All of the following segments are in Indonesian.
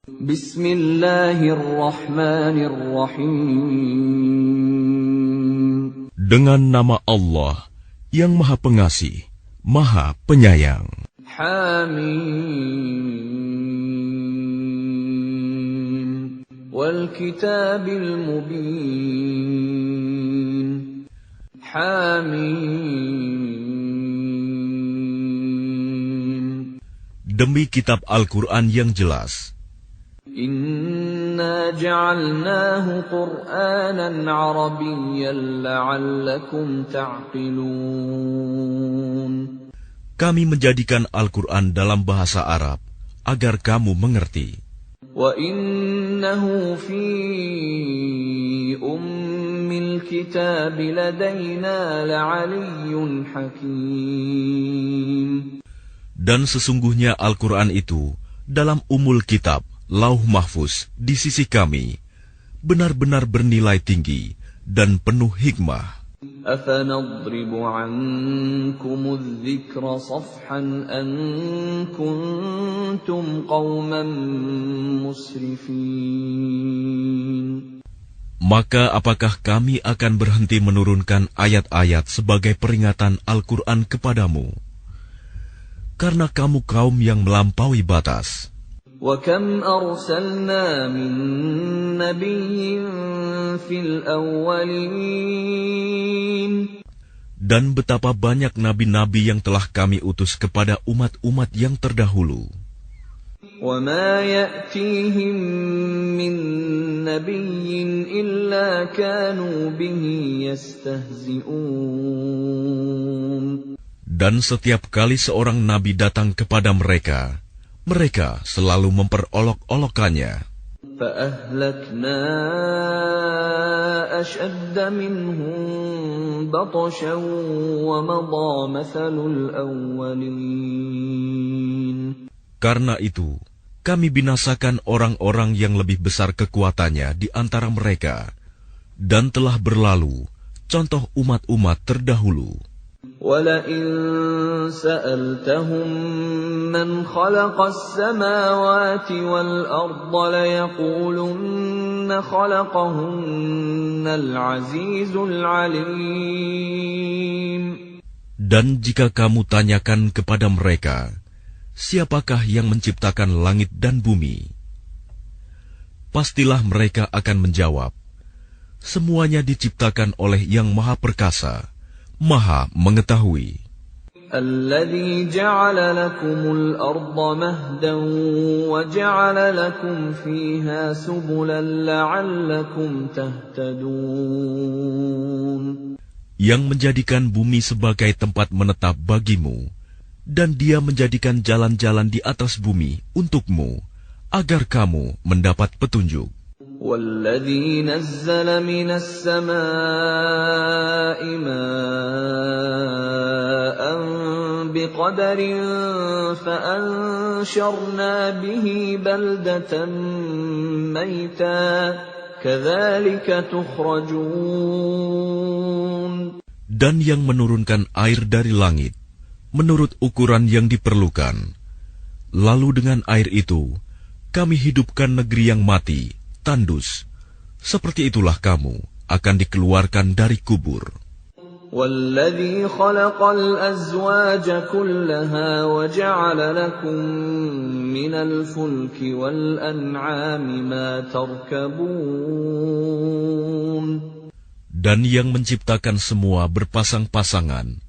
Bismillahirrahmanirrahim. Dengan nama Allah yang Maha Pengasih, Maha Penyayang. Hamim. Wal kitabil mubin. Hamim. Demi kitab Al-Quran yang jelas. Inna ja'alnahu Qur'anan Arabiyyan la'allakum ta'qilun. Kami menjadikan Al-Quran dalam bahasa Arab agar kamu mengerti. Wa innahu fi ummil kitab ladaina la'aliyyun hakim. Dan sesungguhnya Al-Quran itu dalam umul kitab, Lauh Mahfuz di sisi kami, benar-benar bernilai tinggi dan penuh hikmah. Afanadribu ankumudz dzikra safhan an kuntum qauman musrifin. Maka apakah kami akan berhenti menurunkan ayat-ayat sebagai peringatan Al-Quran kepadamu? Karena kamu kaum yang melampaui batas. وَكَمْ أَرْسَلْنَا مِن نَّبِيٍّ فِي الْأَوَّلِينَ. Dan betapa banyak nabi-nabi yang telah kami utus kepada umat-umat yang terdahulu. وَمَا يَأْتِيهِم مِّن نَّبِيٍّ إِلَّا كَانُوا بِهِ يَسْتَهْزِئُونَ. Dan setiap kali seorang nabi datang kepada mereka, mereka selalu memperolok-olokkannya. فَأَهْلَكْنَا أَشَدَّ مِنْهُمْ بَطْشًا وَمَضَى مَثَلُ الْأَوَّلِينَ. Karena itu, kami binasakan orang-orang yang lebih besar kekuatannya di antara mereka, dan telah berlalu contoh umat-umat terdahulu. وَلَئِن سَأَلْتَهُم مَّنْ خَلَقَ السَّمَاوَاتِ وَالْأَرْضَ لَيَقُولُنَّ خَلَقَهُنَّ الْعَزِيزُ الْعَلِيمُ. Dan jika kamu tanyakan kepada mereka, siapakah yang menciptakan langit dan bumi? Pastilah mereka akan menjawab, semuanya diciptakan oleh Yang Maha Perkasa, Maha Mengetahui. الَّذِي جَعَلَ لَكُمُ الْأَرْضَ مَهْدًا وَجَعَلَ لَكُمْ فِيهَا سُبُلًا لَعَلَّكُمْ تَهْتَدُونَ. Yang menjadikan bumi sebagai tempat menetap bagimu, dan Dia menjadikan jalan-jalan di atas bumi untukmu, agar kamu mendapat petunjuk. وَالَّذِي نَزَّلَ مِنَ السَّمَاءِ مَاءً بِقَدَرٍ فَأَنشَرْنَا بِهِ بَلْدَةً مَّيْتًا كَذَلِكَ تُخْرَجُونَ. Dan yang menurunkan air dari langit menurut ukuran yang diperlukan, lalu dengan air itu kami hidupkan negeri yang mati, tandus. Seperti itulah kamu akan dikeluarkan dari kubur. وَالَّذِي خَلَقَ الْأَزْوَاجَ كُلَّهَا وَجَعَلَ لَكُم مِّنَ الْفُلْكِ وَالْأَنْعَامِ مَا تَرْكَبُونَ. Dan yang menciptakan semua berpasang-pasangan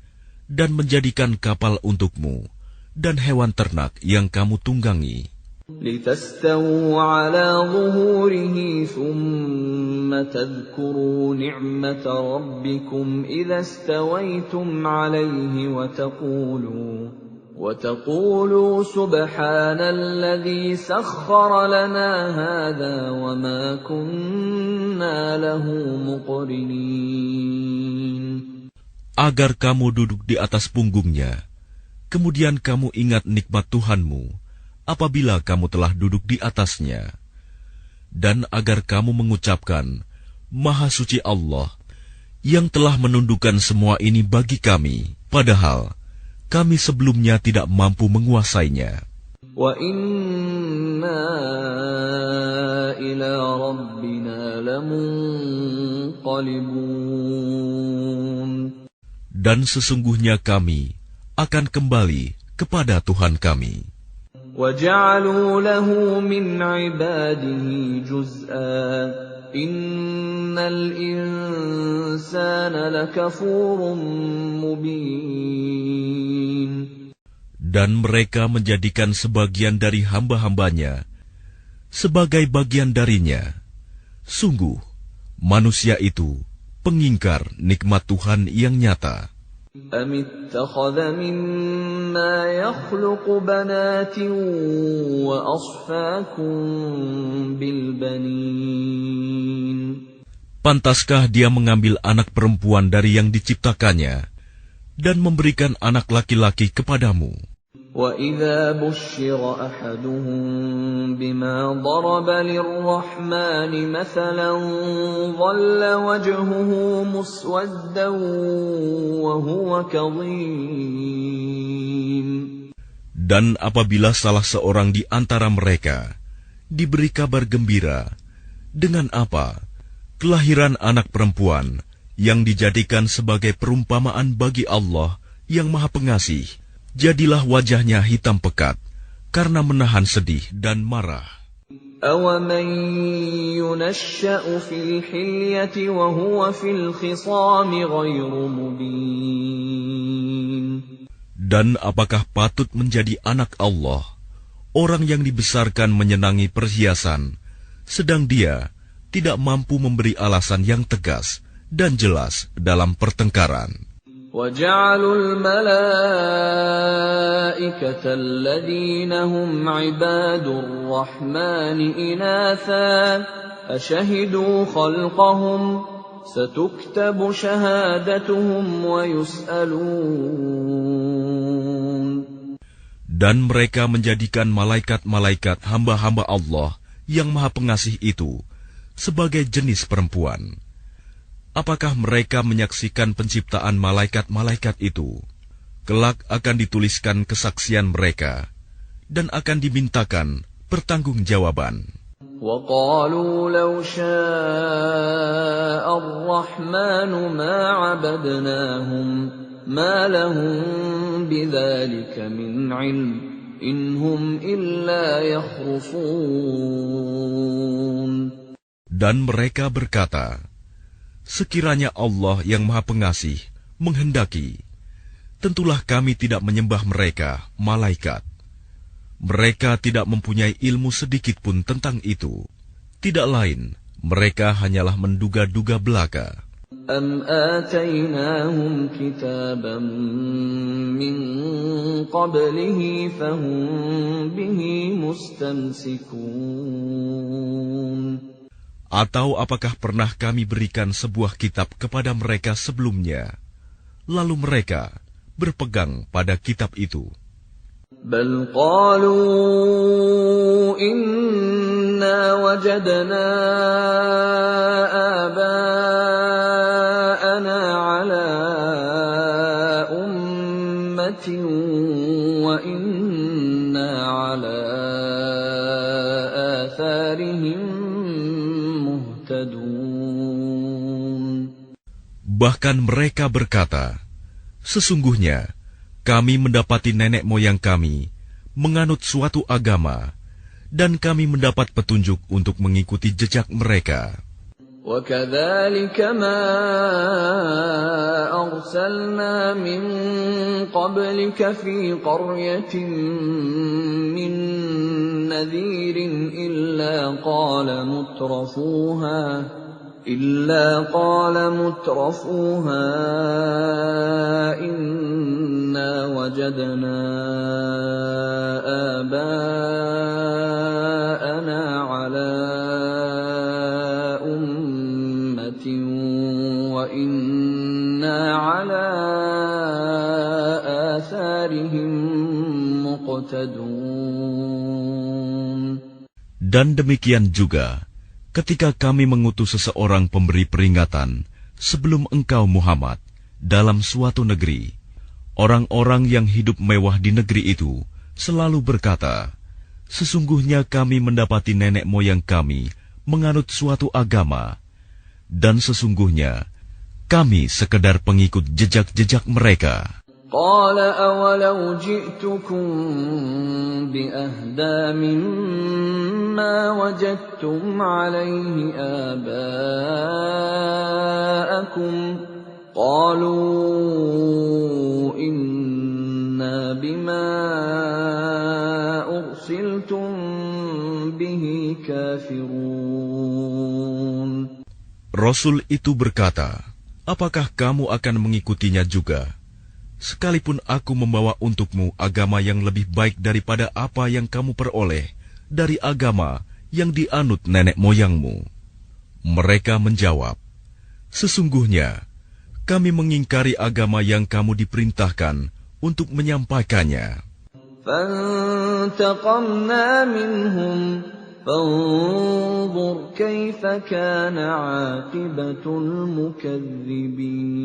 dan menjadikan kapal untukmu dan hewan ternak yang kamu tunggangi. لِتَسْتَوُوا عَلَى ظُهُورِهِ ثُمَّ تَذْكُرُوا نِعْمَةَ رَبِّكُمْ إِذَا اسْتَوَيْتُمْ عَلَيْهِ وَتَقُولُوا سُبْحَانَ الَّذِي سَخَّرَ لَنَا هَذَا وَمَا كُنَّا لَهُ مُقْرِنِينَ. Agar kamu duduk di atas punggungnya, kemudian kamu ingat nikmat Tuhanmu apabila kamu telah duduk di atasnya, dan agar kamu mengucapkan, Maha Suci Allah, yang telah menundukkan semua ini bagi kami, padahal kami sebelumnya tidak mampu menguasainya. Wa inna مُنْقَلِبُونَ Dan sesungguhnya kami akan kembali kepada Tuhan kami. وَجَعَلُوا لَهُ مِنْ عِبَادِهِ جُزْءًا إِنَّ الْإِنسَانَ لَكَفُورٌ مُبِينٌ Dan mereka menjadikan sebagian dari hamba-hambanya sebagai bagian darinya. Sungguh, manusia itu pengingkar nikmat Tuhan yang nyata. أَمِ اتَّخَذَ مِمَّا يَخْلُقُ بَنَاتٍ وَأَصْفَاكُم بِالْبَنِينَ Pantaskah dia mengambil anak perempuan dari yang diciptakannya dan memberikan anak laki-laki kepadamu? وَإِذَا بُشِّرَ أَحَدُهُم بِمَا ضَرَبَ لِلرَّحْمَنِ مَثَلًا ظَلَّ وَجْهُهُ مُسْوَدًّا وَهُوَ كَظِيمٌ Dan apabila salah seorang di antara mereka diberi kabar gembira dengan apa? Kelahiran anak perempuan yang dijadikan sebagai perumpamaan bagi Allah yang Maha Pengasih, jadilah wajahnya hitam pekat karena menahan sedih dan marah. أَوَمَن يُنَشَّأُ فِي الْحِلْيَةِ وَهُوَ فِي الْخِصَامِ غَيْرُ مُبِينٍ Dan apakah patut menjadi anak Allah, orang yang dibesarkan menyenangi perhiasan, sedang dia tidak mampu memberi alasan yang tegas dan jelas dalam pertengkaran. وَجَعَلُوا الْمَلَائِكَةَ الَّذِينَ هُمْ عِبَادُ الرَّحْمَنِ إِنَاثًا أَشَهِدُوا خَلْقَهُمْ سَتُكْتَبُ شَهَادَتُهُمْ وَيُسْأَلُونَ Dan mereka menjadikan malaikat-malaikat hamba-hamba Allah yang Maha Pengasih itu sebagai jenis perempuan. Apakah mereka menyaksikan penciptaan malaikat-malaikat itu? Kelak akan dituliskan kesaksian mereka dan akan dimintakan pertanggungjawaban. وَقَالُوا لَوْ شَاءَ الرَّحْمَنُ مَا عَبَدْنَاهُمْ مَا لَهُم بِذَلِكَ مِنْ عِلْمٍ إِنْ هُمْ إِلَّا يَخْرُصُونَ Dan mereka berkata, sekiranya Allah yang Maha Pengasih menghendaki, tentulah kami tidak menyembah mereka, malaikat. Mereka tidak mempunyai ilmu sedikit pun tentang itu. Tidak lain, mereka hanyalah menduga-duga belaka. أَمْ آتَيْنَاهُمْ كِتَابًا مِّن قَبْلِهِ فَهُمْ بِهِ مُسْتَمْسِكُونَ Atau apakah pernah kami berikan sebuah kitab kepada mereka sebelumnya, lalu mereka berpegang pada kitab itu? بَلْ قَالُوا إِنَّا وَجَدْنَا آبَاءَنَا عَلَىٰ أُمَّةٍ وَإِنَّا عَلَىٰ آثَارِهِم مُهْتَدُونَ Bahkan mereka berkata, sesungguhnya kami mendapati nenek moyang kami menganut suatu agama, dan kami mendapat petunjuk untuk mengikuti jejak mereka. وَكَذَلِكَ مَا أَرْسَلْنَا مِن قَبْلِكَ فِي قَرْيَةٍ مِّن نَّذِيرٍ إِلَّا قَالَ مُتْرَفُوهَا إِنَّا وَجَدْنَا آبَاءَنَا عَلَىٰ أُمَّةٍ وَإِنَّا عَلَىٰ آثَارِهِم مُقْتَدُونَ Dan demikian juga, ketika kami mengutus seseorang pemberi peringatan sebelum engkau Muhammad dalam suatu negeri, orang-orang yang hidup mewah di negeri itu selalu berkata, sesungguhnya kami mendapati nenek moyang kami menganut suatu agama, Dan sesungguhnya kami sekedar pengikut jejak-jejak mereka. قال أولو جئتكم بأهدى مما وجدتم عليه آباءكم قالوا إنا بما أرسلتم به كافرون. Rasul itu berkata, apakah kamu akan mengikutinya juga? Sekalipun aku membawa untukmu agama yang lebih baik daripada apa yang kamu peroleh dari agama yang dianut nenek moyangmu. Mereka menjawab, sesungguhnya kami mengingkari agama yang kamu diperintahkan untuk menyampaikannya. فانتقمنا منهم فانظر كيف كان عاقبة المكذبين.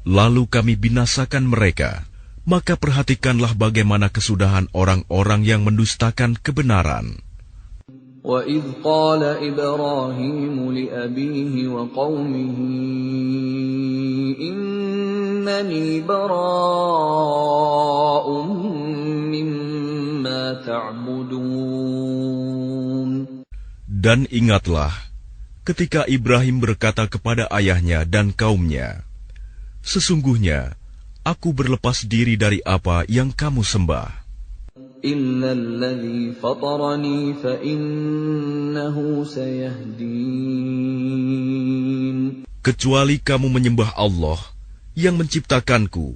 Lalu kami binasakan mereka, maka perhatikanlah bagaimana kesudahan orang-orang yang mendustakan kebenaran. وَإِذْ قَالَ إِبْرَاهِيمُ لِأَبِيهِ وَقَوْمِهِ إِنَّنِي بَرَاءٌ مِّمَّا تَعْبُدُونَ. Dan ingatlah, ketika Ibrahim berkata kepada ayahnya dan kaumnya, sesungguhnya aku berlepas diri dari apa yang kamu sembah. إِلَّا الَّذِي فَطَرَنِي فَإِنَّهُ سَيَهْدِينِ. Kecuali kamu menyembah Allah yang menciptakanku,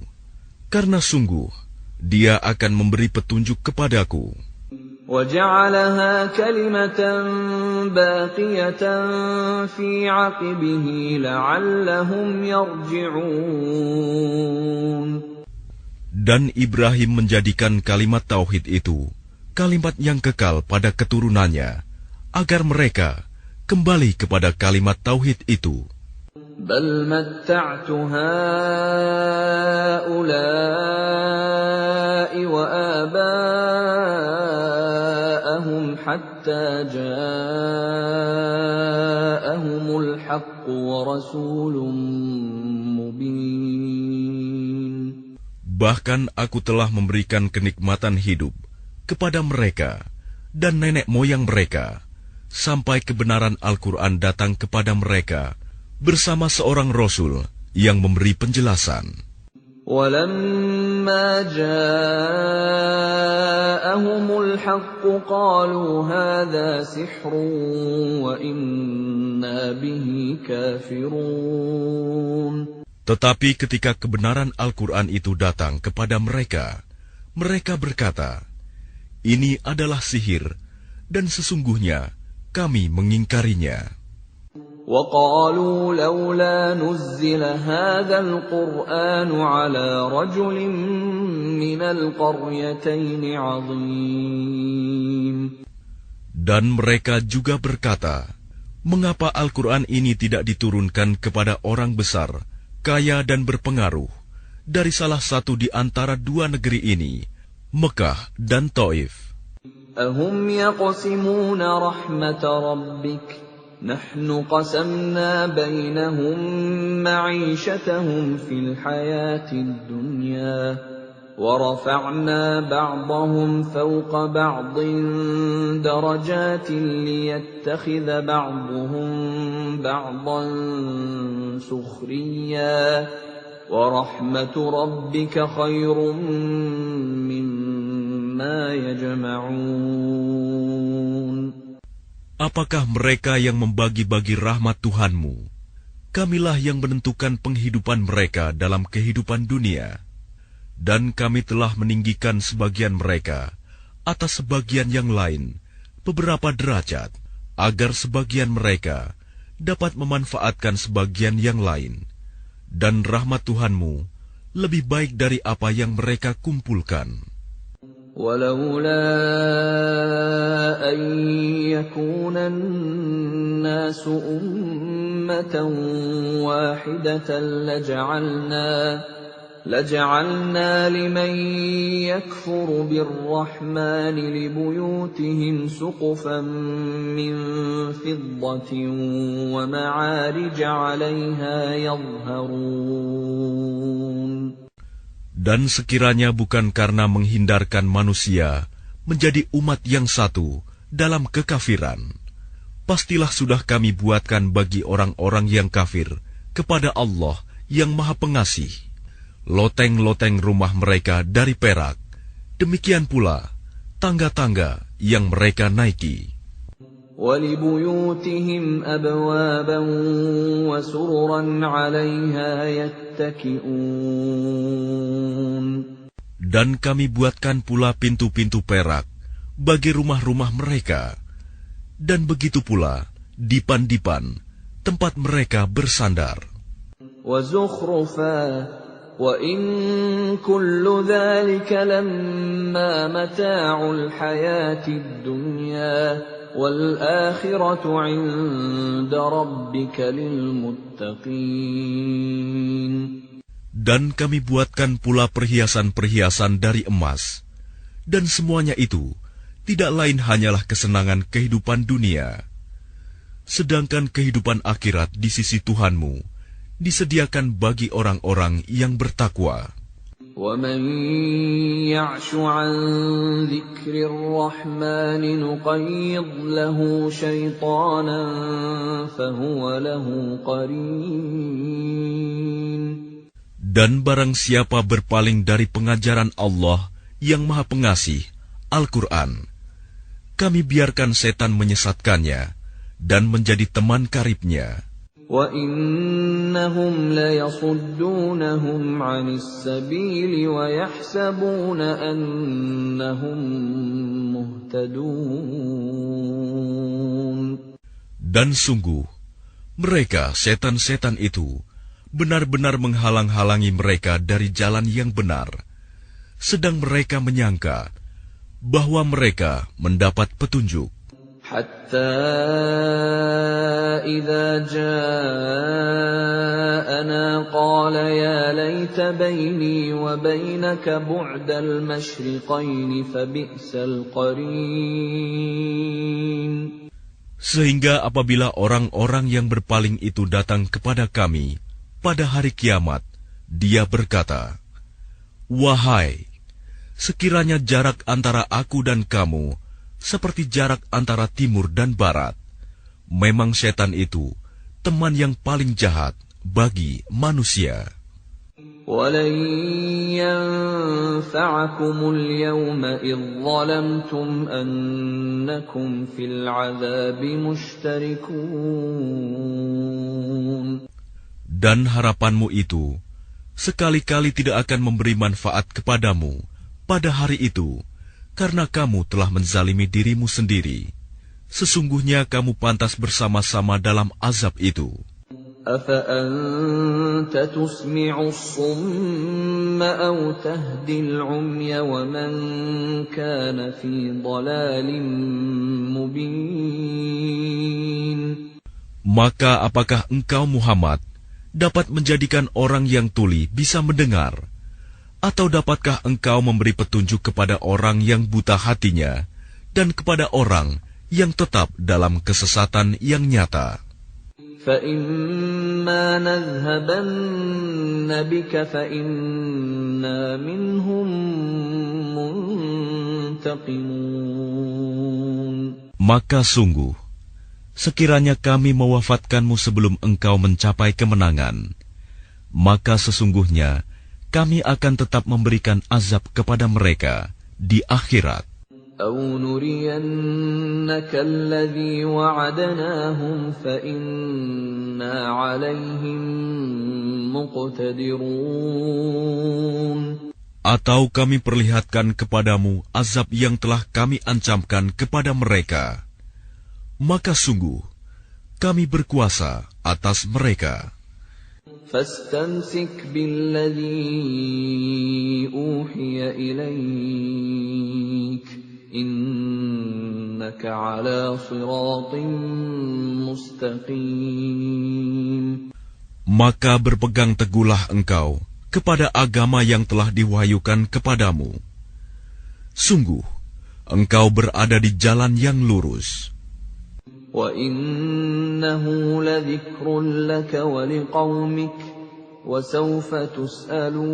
karena sungguh Dia akan memberi petunjuk kepadaku. وَجَعَلَهَا كَلِمَةً بَاقِيَةً فِي عَقِبِهِ لَعَلَّهُمْ يَرْجِعُونَ. Dan Ibrahim menjadikan kalimat tauhid itu kalimat yang kekal pada keturunannya, agar mereka kembali kepada kalimat tauhid itu. بَلْ مَتَّعْتُ هَؤُلَاءِ وَآبَاءَهُمْ حَتَّى جَاءَهُمُ الْحَقُّ وَرَسُولٌ مُّبِينٌ. Bahkan aku telah memberikan kenikmatan hidup kepada mereka dan nenek moyang mereka, sampai kebenaran Al-Quran datang kepada mereka bersama seorang Rasul yang memberi penjelasan. وَلَمَّا جَاءَهُمُ الْحَقُّ قَالُوا هَذَا سِحْرٌ وَإِنَّا بِهِ كَافِرُونَ. Tetapi ketika kebenaran Al-Quran itu datang kepada mereka, mereka berkata, ini adalah sihir, dan sesungguhnya kami mengingkarinya. وَقَالُوا لَوْلَا نُزِّلَ هَذَا الْقُرْآنُ عَلَى رَجُلٍ مِّنَ الْقَرْيَتَيْنِ عَظِيمٍ. Dan mereka juga berkata, mengapa Al-Quran ini tidak diturunkan kepada orang besar, kaya dan berpengaruh, dari salah satu di antara dua negeri ini, Mekah dan Taif. أَهُمْ يَقْسِمُونَ رَحْمَةَ رَبِّكَ نَحْنُ قَسَمْنَا بَيْنَهُمْ مَعِيشَتَهُمْ فِي الْحَيَاةِ الدُّنْيَا وَرَفَعْنَا بَعْضَهُمْ فَوْقَ بَعْضٍ دَرَجَاتٍ لِيَتَّخِذَ بَعْضُهُمْ بَعْضًا سُخْرِيًّا وَرَحْمَةُ رَبِّكَ خَيْرٌ مِّمَّا يَجْمَعُونَ. Apakah mereka yang membagi-bagi rahmat Tuhanmu? Kamilah yang menentukan penghidupan mereka dalam kehidupan dunia. Dan kami telah meninggikan sebagian mereka atas sebagian yang lain beberapa derajat, agar sebagian mereka dapat memanfaatkan sebagian yang lain. Dan rahmat Tuhanmu lebih baik dari apa yang mereka kumpulkan. وَلَوْلَا أَن يَكُونَ النَّاسُ أُمَّةً وَاحِدَةً لَجَعَلْنَا لِمَن يَكْفُرُ بِالرَّحْمَنِ لِبُيُوتِهِمْ سُقُفًا مِّن فِضَّةٍ وَمَعَارِجَ عَلَيْهَا يَظْهَرُونَ. Dan sekiranya bukan karena menghindarkan manusia menjadi umat yang satu dalam kekafiran, pastilah sudah kami buatkan bagi orang-orang yang kafir kepada Allah yang Maha Pengasih loteng-loteng rumah mereka dari perak, demikian pula tangga-tangga yang mereka naiki. وَلِبُيُوتِهِمْ أَبْوَابًا وَسُرُرًا عَلَيْهَا يَتَّكِئُونَ. Dan kami buatkan pula pintu-pintu perak bagi rumah-rumah mereka, dan begitu pula dipan-dipan tempat mereka bersandar. وَزُخْرُفًا وَإِن كُلُّ ذَلِكَ لَمَّا مَتَاعُ الْحَيَاةِ الدُّنْيَا وَالْآخِرَةُ عِندَ رَبِّكَ لِلْمُتَّقِينَ. Dan kami buatkan pula perhiasan-perhiasan dari emas, dan semuanya itu tidak lain hanyalah kesenangan kehidupan dunia. Sedangkan kehidupan akhirat di sisi Tuhanmu disediakan bagi orang-orang yang bertakwa. وَمَن يَعْشُ عَن ذِكْرِ الرَّحْمَنِ نُقَيِّضْ لَهُ شَيْطَانًا فَهُوَ لَهُ قَرِينٌ. Dan barang siapa berpaling dari pengajaran Allah yang Maha Pengasih, Al-Quran, kami biarkan setan menyesatkannya dan menjadi teman karibnya. وَإِنَّهُمْ لَيَصُدُّونَهُمْ عَنِ السَّبِيلِ وَيَحْسَبُونَ أَنَّهُمْ مُهْتَدُونَ. Dan sungguh, mereka setan-setan itu benar-benar menghalang-halangi mereka dari jalan yang benar, sedang mereka menyangka bahwa mereka mendapat petunjuk. حَتَّى إِذَا جَاءَنَا قَالَ يَا لَيْتَ بَيْنِي وَبَيْنَكَ بُعْدَ الْمَشْرِقَيْنِ فَبِئْسَ الْقَرِينُ. Sehingga apabila orang-orang yang berpaling itu datang kepada kami pada hari kiamat, dia berkata, "Wahai, sekiranya jarak antara aku dan kamu seperti jarak antara timur dan barat, memang setan itu teman yang paling jahat bagi manusia." وَلَن يَنفَعَكُمُ الْيَوْمَ إِذ ظَّلَمْتُمْ أَنَّكُمْ فِي الْعَذَابِ مُشْتَرِكُونَ. Dan harapanmu itu sekali-kali tidak akan memberi manfaat kepadamu pada hari itu, karena kamu telah menzalimi dirimu sendiri. Sesungguhnya kamu pantas bersama-sama dalam azab itu. أَفَأَنْتَ تُسْمِعُ الصُّمَّ أَوْ تَهْدِي الْعُمْيَ وَمَنْ كَانَ فِي ضَلَالٍ مُبِينٍ. Maka apakah engkau Muhammad dapat menjadikan orang yang tuli bisa mendengar? Atau dapatkah engkau memberi petunjuk kepada orang yang buta hatinya dan kepada orang yang tetap dalam kesesatan yang nyata? فَإِمَّا نَذْهَبَنَّ بِكَ فَإِنَّا مِنْهُمْ مُنْتَقِمُونَ. Maka sungguh, sekiranya kami mewafatkanmu sebelum engkau mencapai kemenangan, maka sesungguhnya kami akan tetap memberikan azab kepada mereka di akhirat. أَوْ نُرِيَنَّكَ الَّذِي وَعَدْنَاهُمْ فَإِنَّا عَلَيْهِمْ مُقْتَدِرُونَ. Atau kami perlihatkan kepadamu azab yang telah kami ancamkan kepada mereka, maka sungguh kami berkuasa atas mereka. فَاسْتَمْسِكْ بِالَّذِي أُوحِيَ إِلَيْكَ إِنَّكَ عَلَى صِرَاطٍ مُسْتَقِيمٍ. Maka berpegang teguhlah engkau kepada agama yang telah diwahyukan kepadamu. Sungguh, engkau berada di jalan yang lurus. وَإِنَّهُ لَذِكْرٌ لَكَ وَلِقَوْمِكَ وَسَوْفَ تُسْأَلُونَ.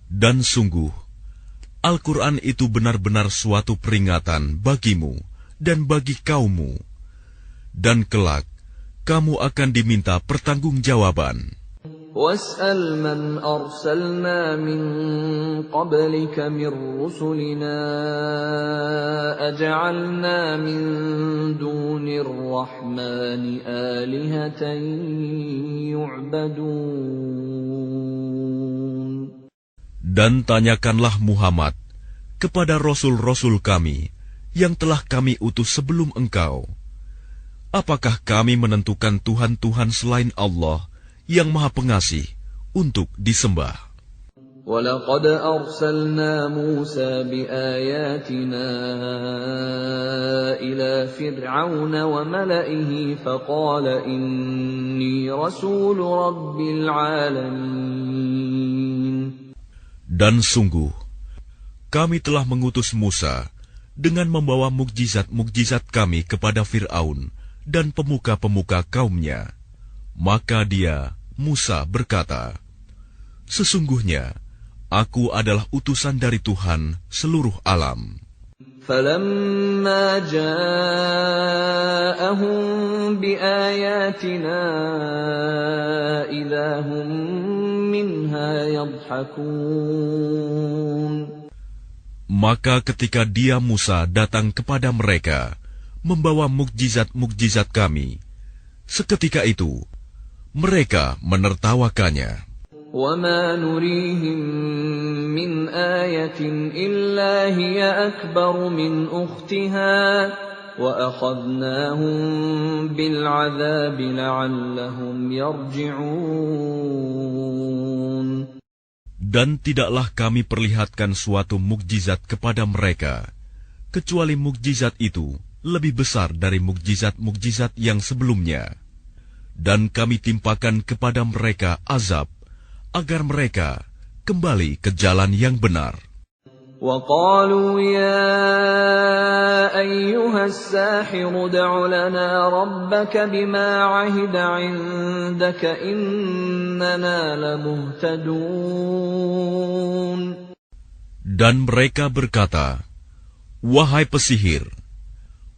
Dan sungguh, Al-Quran itu benar-benar suatu peringatan bagimu dan bagi kaummu. Dan kelak, kamu akan diminta pertanggungjawaban. وَاسْأَلْ مَنْ أَرْسَلْنَا مِنْ قَبْلِكَ مِنْ رُسُلِنَا أَجَعَلْنَا مِنْ دُونِ الرَّحْمَنِ آلِهَةً يُعْبَدُونَ. Dan tanyakanlah Muhammad kepada rasul-rasul kami yang telah kami utus sebelum engkau. Apakah kami menentukan Tuhan-Tuhan selain Allah yang Maha Pengasih untuk disembah? وَلَقَدْ أَرْسَلْنَا مُوسَى بِآيَاتِنَا إِلَى فِرْعَوْنَ وَمَلَئِهِ فَقَالَ إِنِّي رَسُولُ رَبِّ الْعَالَمِينَ. Dan sungguh, kami telah mengutus Musa dengan membawa mukjizat-mukjizat kami kepada Fir'aun dan pemuka-pemuka kaumnya. Maka dia, Musa, berkata, sesungguhnya, aku adalah utusan dari Tuhan seluruh alam. فَلَمَّا جَاءَهُم بِآيَاتِنَا إِذَا هُم مِّنْهَا يَضْحَكُونَ. Maka ketika dia, Musa, datang kepada mereka, membawa mukjizat-mukjizat kami, seketika itu, mereka menertawakannya. وَمَا نُرِيهِم مِّنْ آيَةٍ إِلَّا هِيَ أَكْبَرُ مِنْ أُخْتِهَا وَأَخَذْنَاهُم بِالْعَذَابِ لَعَلَّهُمْ يَرْجِعُونَ. Dan tidaklah kami perlihatkan suatu mukjizat kepada mereka, kecuali mukjizat itu lebih besar dari mukjizat-mukjizat yang sebelumnya. Dan kami timpakan kepada mereka azab, agar mereka kembali ke jalan yang benar. وَقَالُوا يَا أَيُّهَا السَّاحِرُ ادْعُ لَنَا رَبَّكَ بِمَا عَهِدَ عِندَكَ إِنَّنَا لَمُهْتَدُونَ. Dan mereka berkata, wahai pesihir,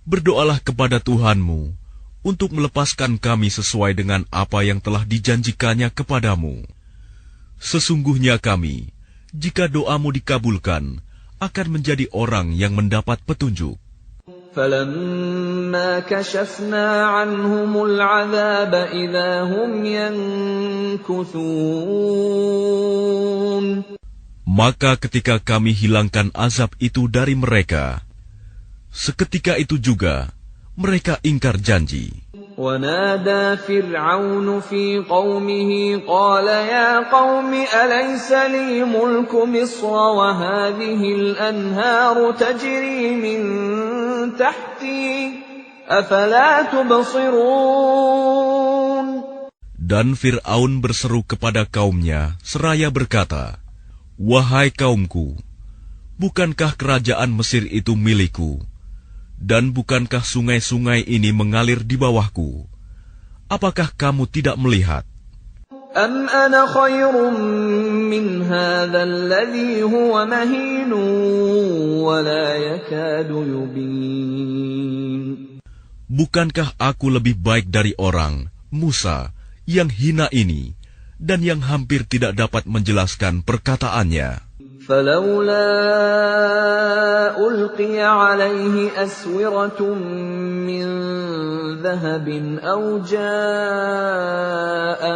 berdoalah kepada Tuhanmu untuk melepaskan kami sesuai dengan apa yang telah dijanjikannya kepadamu. Sesungguhnya kami, jika doamu dikabulkan, akan menjadi orang yang mendapat petunjuk. فَلَمَّا كَشَفْنَا عَنْهُمُ الْعَذَابَ إِذَا هُمْ يَنكُثُونَ. Maka ketika kami hilangkan azab itu dari mereka, seketika itu juga mereka ingkar janji. وَنَادَى فِرْعَوْنُ فِي قَوْمِهِ قَالَ يَا قَوْمِ أَلَيْسَ لِي مُلْكُ مِصْرَ وَهَٰذِهِ الْأَنْهَارُ تَجْرِي مِن تَحْتِي أَفَلَا تُبْصِرُونَ. Dan Fir'aun berseru kepada kaumnya seraya berkata, wahai kaumku, bukankah kerajaan Mesir itu milikku? Dan bukankah sungai-sungai ini mengalir di bawahku? Apakah kamu tidak melihat? أَمْ أَنَا خَيْرٌ مِّنْ هَٰذَا الَّذِي هُوَ مَهِينٌ وَلَا يَكَادُ يُبِينُ. Bukankah aku lebih baik dari orang, Musa, yang hina ini, dan yang hampir tidak dapat menjelaskan perkataannya? فَلَوْلَا أُلْقِيَ عَلَيْهِ أَسْوِرَةٌ مِّن ذَهَبٍ أَوْ جَاءَ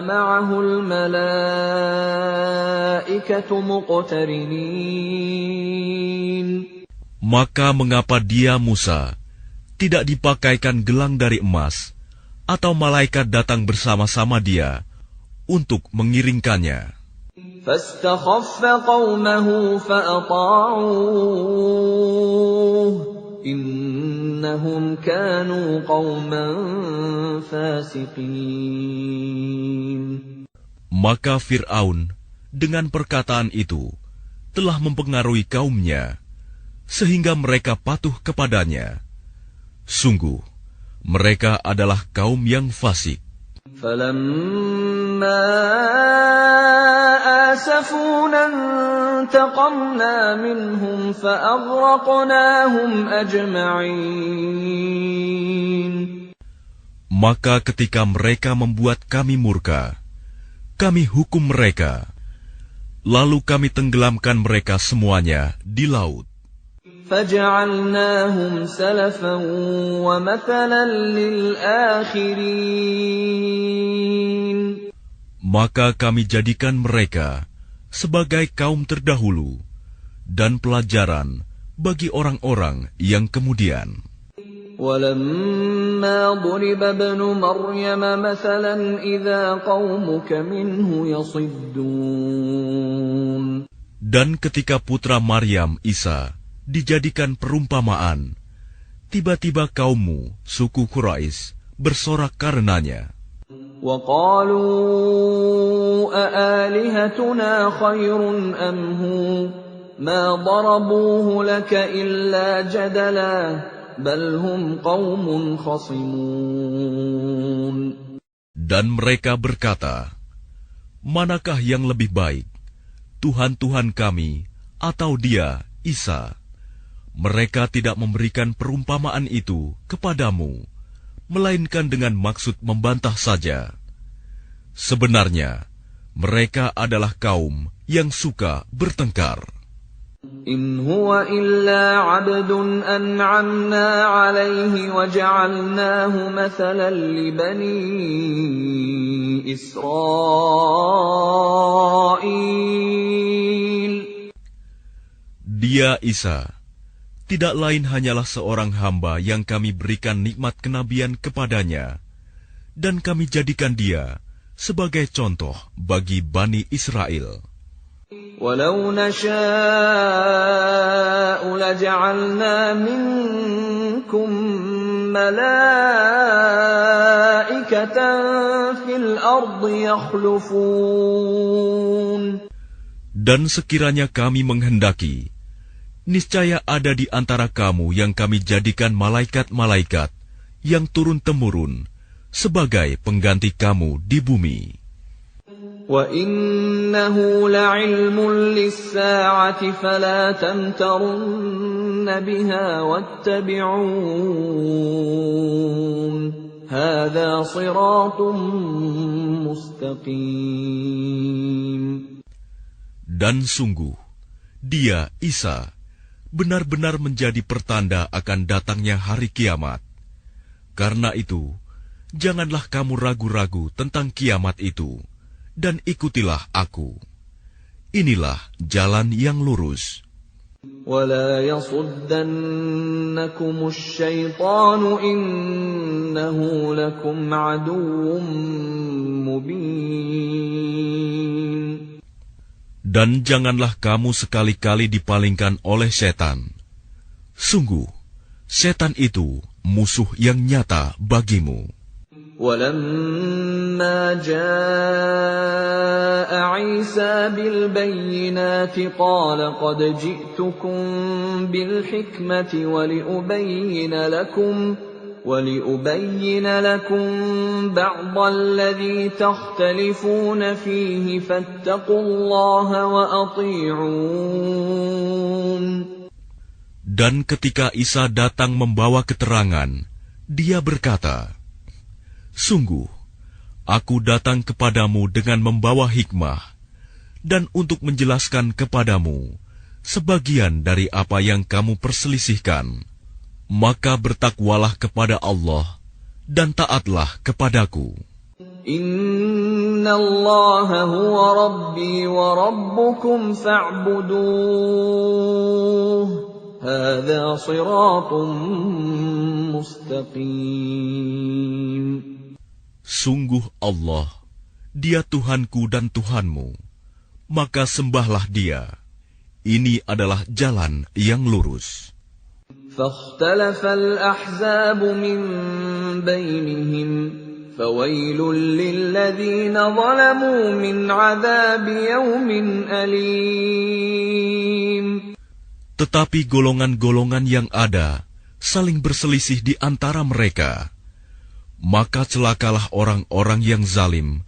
مَعَهُ الْمَلَائِكَةُ مُقْتَرِنِينَ. Maka mengapa dia, Musa, tidak dipakaikan gelang dari emas, atau malaikat datang bersama-sama dia untuk mengiringkannya? فَاسْتَخَفَّ قَوْمَهُ فَأَطَاعُوهُ إِنَّهُمْ كَانُوا قَوْمًا فَاسِقِينَ. Maka Fir'aun dengan perkataan itu telah mempengaruhi kaumnya, sehingga mereka patuh kepadanya. Sungguh, mereka adalah kaum yang fasik. فَلَمَّا آسَفُونَا انتَقَمْنَا مِنْهُمْ فَأَغْرَقْنَاهُمْ أَجْمَعِينَ. Maka ketika mereka membuat kami murka, kami hukum mereka, lalu kami tenggelamkan mereka semuanya di laut. فَجَعَلْنَاهُمْ سَلَفًا وَمَثَلًا لِلْآخِرِينَ. Maka kami jadikan mereka sebagai kaum terdahulu dan pelajaran bagi orang-orang yang kemudian. وَلَمَّا ضُرِبَ ابْنُ مَرْيَمَ مَثَلًا إِذَا قَوْمُكَ مِنْهُ يَصِدُّونَ. Dan ketika putra Maryam, Isa, dijadikan perumpamaan, tiba-tiba kaummu, suku Quraisy, bersorak karenanya. وَقَالُوا أَآلِهَتُنَا خَيْرٌ أَمْ هُوَ مَا ضَرَبُوهُ لَكَ إِلَّا جَدَلًا بَلْ هُمْ قَوْمٌ خَصِمُونَ. Dan mereka berkata, manakah yang lebih baik, Tuhan-Tuhan kami atau dia, Isa? Mereka tidak memberikan perumpamaan itu kepadamu, melainkan dengan maksud membantah saja. Sebenarnya, mereka adalah kaum yang suka bertengkar. إِنْ هُوَ إِلَّا عَبْدٌ أَنْعَمْنَا عَلَيْهِ وَجَعَلْنَاهُ مَثَلًا لِبَنِي إِسْرَائِيلَ. Dia, Isa, tidak lain hanyalah seorang hamba yang kami berikan nikmat kenabian kepadanya, dan kami jadikan dia sebagai contoh bagi Bani Israel. وَلَوْ نَشَاءُ لَجَعَلْنَا مِنكُم مَّلَائِكَةً فِي الْأَرْضِ يَخْلُفُونَ. Dan sekiranya kami menghendaki, niscaya ada di antara kamu yang kami jadikan malaikat-malaikat yang turun-temurun sebagai pengganti kamu di bumi. وَإِنَّهُ لَعِلْمٌ لِلسَّاعَةِ فَلَا تَمْتَرُنَّ بِهَا وَاتَّبِعُونِ هَذَا صِرَاطٌ مُسْتَقِيمٌ. Dan sungguh, dia, Isa, benar-benar menjadi pertanda akan datangnya hari kiamat. Karena itu, janganlah kamu ragu-ragu tentang kiamat itu, dan ikutilah aku. Inilah jalan yang lurus. وَلَا يَصُدَّنَّكُمُ الشَّيْطَانُ إِنَّهُ لَكُمْ عَدُوٌّ مُبِينٌ. Dan janganlah kamu sekali-kali dipalingkan oleh setan. Sungguh, setan itu musuh yang nyata bagimu. وَلَمَّا جَاءَ عِيسَى بِالْبَيِّنَاتِ قَالَ قَدْ جِئْتُكُم بِالْحِكْمَةِ وَلِأُبَيِّنَ لَكُم بَعْضَ الَّذِي تَخْتَلِفُونَ فِيهِ فَاتَّقُوا اللَّهَ وَأَطِيعُونِ. Dan ketika Isa datang membawa keterangan, dia berkata, sungguh, aku datang kepadamu dengan membawa hikmah, dan untuk menjelaskan kepadamu sebagian dari apa yang kamu perselisihkan. Maka bertakwalah kepada Allah, dan taatlah kepadaku. Inna Allah huwa Rabbi wa Rabbukum fa'buduh. Hadha siratun mustaqim. Sungguh Allah, Dia Tuhanku dan Tuhanmu, maka sembahlah Dia. Ini adalah jalan yang lurus. فاختلف الأحزاب من بينهم فَوَيْلٌ لِّلَّذِينَ ظَلَمُوا مِنْ عَذَابِ يَوْمٍ أَلِيمٍ. Tetapi golongan-golongan yang ada saling berselisih di antara mereka. Maka celakalah orang-orang yang zalim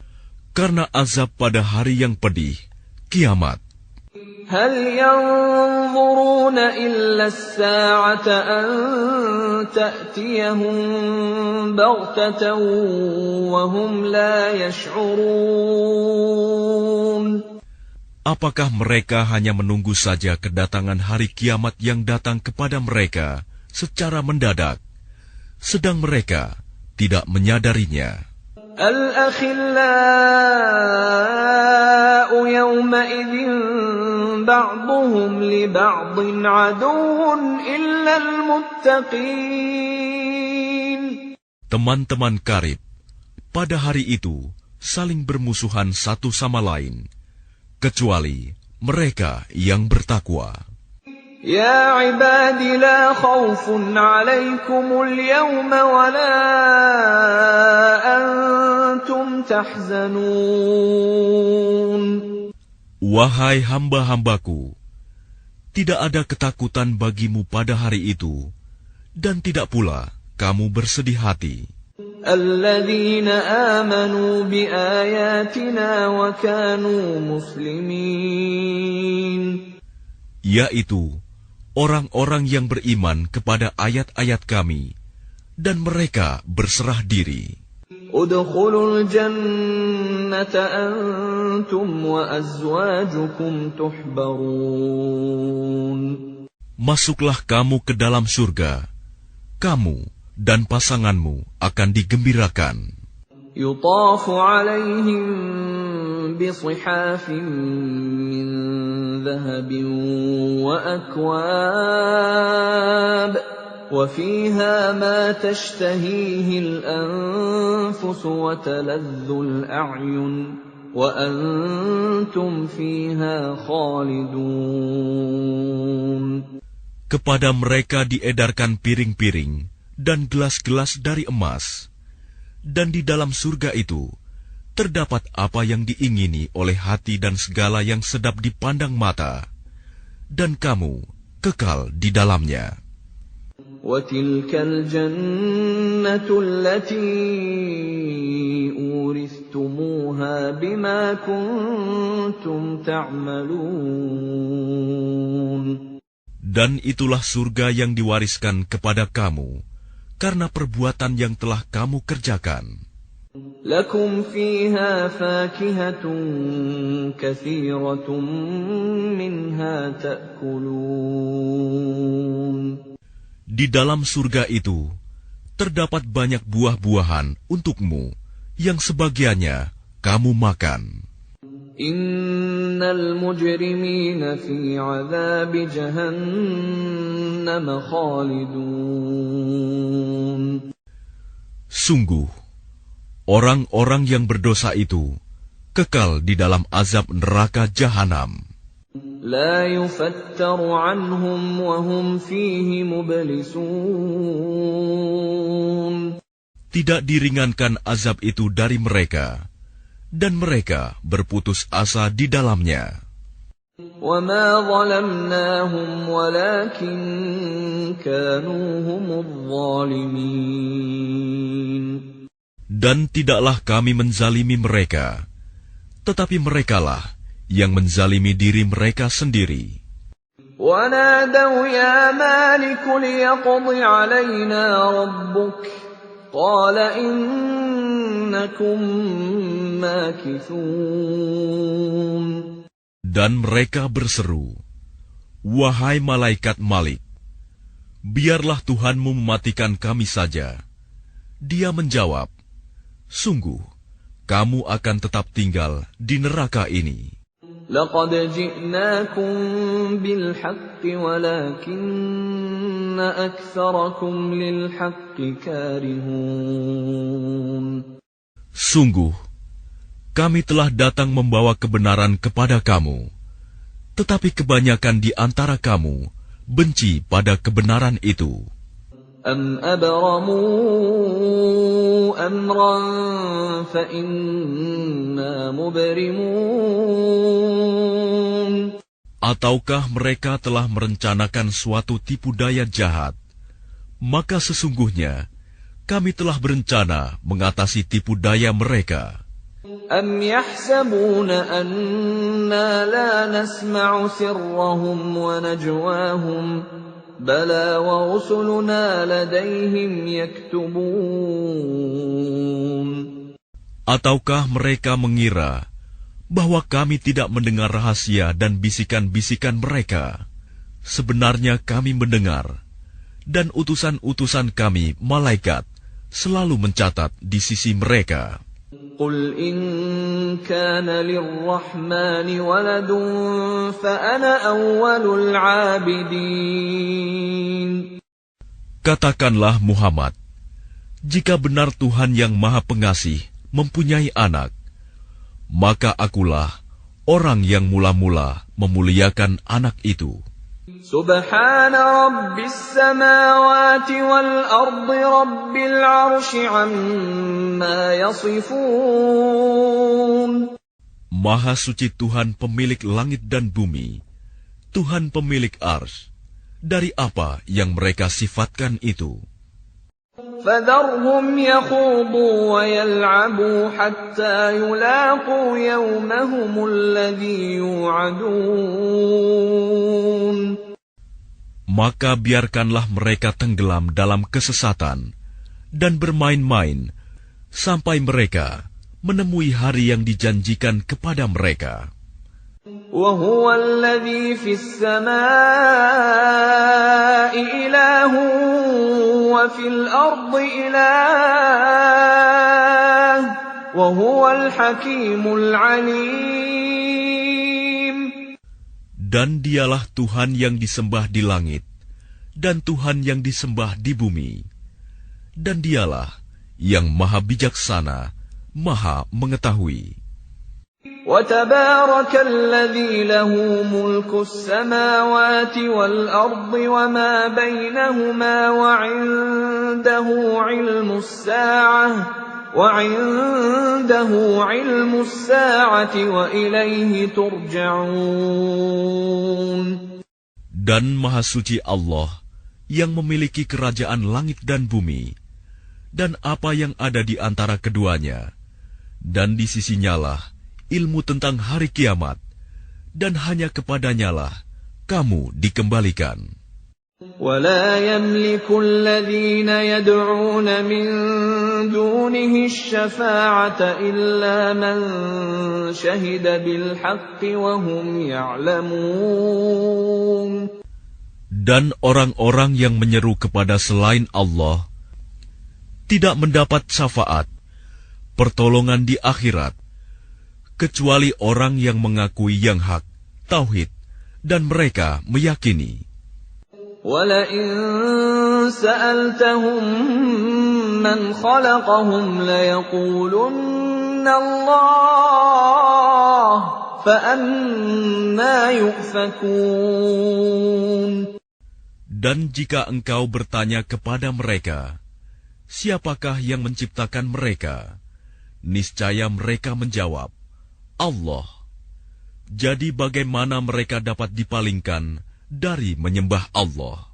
karena azab pada hari yang pedih, kiamat. هَلْ يَنظُرُونَ إِلَّا السَّاعَةَ أَن تَأْتِيَهُم بَغْتَةً وَهُمْ لَا يَشْعُرُونَ. Apakah mereka hanya menunggu saja kedatangan hari kiamat yang datang kepada mereka secara mendadak, sedang mereka tidak menyadarinya? الْأَخِلَّاءُ يَوْمَئِذٍ بَعْضُهُمْ لِبَعْضٍ عَدُوٌّ إِلَّا الْمُتَّقِينَ. Teman-teman karib pada hari itu saling bermusuhan satu sama lain, kecuali mereka yang bertakwa. يا عباد لا خوف عليكم اليوم ولا أنتم تحزنون. Wahai hamba-hambaku, tidak ada ketakutan bagimu pada hari itu, dan tidak pula kamu bersedih hati. الذين آمنوا بآياتنا وكانوا مسلمين. Yaitu orang-orang yang beriman kepada ayat-ayat kami, dan mereka berserah diri. ادخلوا الجنة أنتم وأزواجكم تحبرون. Masuklah kamu ke dalam surga, kamu dan pasanganmu akan digembirakan. يطاف عليهم بصحاف من ذهب وأكواب وفيها ما تشتهيه الأنفس وتلذ الأعين وأنتم فيها خالدون. Kepada mereka diedarkan piring-piring dan gelas-gelas dari emas, dan di dalam surga itu terdapat apa yang diingini oleh hati dan segala yang sedap dipandang mata, dan kamu kekal di dalamnya. وَتِلْكَ الْجَنَّةُ الَّتِي أُورِثْتُمُوهَا بِمَا كُنتُمْ تَعْمَلُونَ. Dan itulah surga yang diwariskan kepada kamu karena perbuatan yang telah kamu kerjakan. لَكُمْ فِيهَا فَاكِهَةٌ كَثِيرَةٌ مِنْهَا تَأْكُلُونَ. Di dalam surga itu terdapat banyak buah-buahan untukmu yang sebagiannya kamu makan. Innal mujrimina fi 'adzab jahannam khalidun. Sungguh, orang-orang yang berdosa itu kekal di dalam azab neraka jahanam. La yufattaru 'anhum wa hum fihi mublisun. Tidak diringankan azab itu dari mereka, dan mereka berputus asa di dalamnya. وَمَا ظَلَمْنَاهُمْ وَلَكِنْ كَانُوا هُمُ الظَّالِمِينَ. Dan tidaklah kami menzalimi mereka, tetapi merekalah yang menzalimi diri mereka sendiri. وَنَادَوْا يَا مَالِكُ لِيَقْضِ عَلَيْنَا رَبُّكَ قَالَ إِنَّكُمْ مَاكِثُونَ. Dan mereka berseru, "Wahai malaikat Malik, biarlah Tuhanmu mematikan kami saja." Dia menjawab, "Sungguh, kamu akan tetap tinggal di neraka ini." لَقَدْ جِئْنَاكُمْ بِالْحَقِّ وَلَكِنَّ أَكْثَرَكُمْ لِلْحَقِّ كَارِهُونَ. Sungguh, kami telah datang membawa kebenaran kepada kamu, tetapi kebanyakan di antara kamu benci pada kebenaran itu. أَمْ أَبْرَمُوا أَمْرًا فَإِنَّا مُبْرِمُونَ. Ataukah mereka telah merencanakan suatu tipu daya jahat? Maka sesungguhnya kami telah berencana mengatasi tipu daya mereka. أَمْ يَحْسَبُونَ أَنَّا لَا نَسْمَعُ سِرَّهُمْ وَنَجْوَاهُمْ بَلَى وَرُسُلُنَا لَدَيْهِمْ يَكْتُبُونَ. Ataukah mereka mengira bahwa kami tidak mendengar rahasia dan bisikan-bisikan mereka? Sebenarnya kami mendengar, dan utusan-utusan kami, malaikat, selalu mencatat di sisi mereka. قُلْ إِنْ كَانَ لِلرَّحْمَنِ وَلَدٌ فَأَنَا أَوَّلُ الْعَابِدِينَ. Katakanlah Muhammad, jika benar Tuhan yang Maha Pengasih mempunyai anak, maka akulah orang yang mula-mula memuliakan anak itu. Subhana Rabbis samawati wal ardi Rabbil arsy amma yasifun. Maha suci Tuhan pemilik langit dan bumi, Tuhan pemilik arsy, dari apa yang mereka sifatkan itu. فَذَرْهُمْ يَخُوضُوا وَيَلْعَبُوا حَتَّى يُلَاقُوا يَوْمَهُمُ الَّذِي يُوعَدُونَ. Maka biarkanlah mereka tenggelam dalam kesesatan dan bermain-main sampai mereka menemui hari yang dijanjikan kepada mereka. وَهُوَ الَّذِي فِي السَّمَاءِ إِلَٰهٌ وَفِي الْأَرْضِ إِلَٰهٌ وَهُوَ الْحَكِيمُ الْعَلِيمُ. Dan dialah Tuhan yang disembah di langit, dan Tuhan yang disembah di bumi. Dan dialah yang maha bijaksana, maha mengetahui. وَتَبَارَكَ الَّذِي لَهُ مُلْكُ السَّمَاوَاتِ وَالْأَرْضِ وَمَا بَيْنَهُمَا وَعِندَهُ عِلْمُ السَّاعَةِ وَإِلَيْهِ تُرْجَعُونَ. Dan Maha Suci Allah yang memiliki kerajaan langit dan bumi, dan apa yang ada di antara keduanya, dan di sisinyalah ilmu tentang hari kiamat, dan hanya kepadanyalah kamu dikembalikan. وَلَا يَمْلِكُ الَّذِينَ يَدْعُونَ مِن دُونِهِ الشَّفَاعَةَ إِلَّا مَن شَهِدَ بِالْحَقِّ وَهُمْ يَعْلَمُونَ. Dan orang-orang yang menyeru kepada selain Allah tidak mendapat syafaat, pertolongan di akhirat, kecuali orang yang mengakui yang hak, tauhid, dan mereka meyakini. وَلَئِن سَأَلْتَهُم مَّنْ خَلَقَهُمْ لَيَقُولُنَّ اللَّهُ فَأَنَّىٰ يُؤْفَكُونَ. Dan jika engkau bertanya kepada mereka, siapakah yang menciptakan mereka? Niscaya mereka menjawab, Allah. Jadi bagaimana mereka dapat dipalingkan dari menyembah Allah?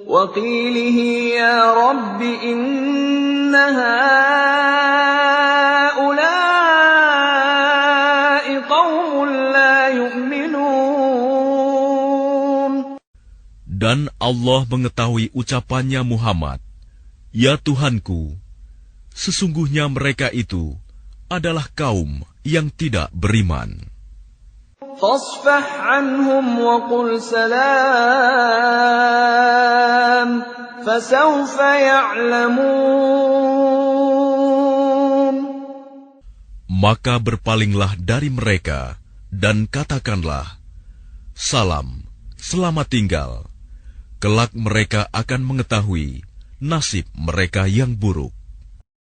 وَقِيلِهِ يَا رَبِّ إِنَّ هَٰؤُلَاءِ قَوْمٌ لَّا يُؤْمِنُونَ. Dan Allah mengetahui ucapannya Muhammad, Ya Tuhanku, sesungguhnya mereka itu adalah kaum yang tidak beriman. فَاصْفَحْ عَنْهُمْ وَقُلْ سَلَامٌ فَسَوْفَ يَعْلَمُونَ. Maka berpalinglah dari mereka dan katakanlah, Salam, selamat tinggal. Kelak mereka akan mengetahui nasib mereka yang buruk.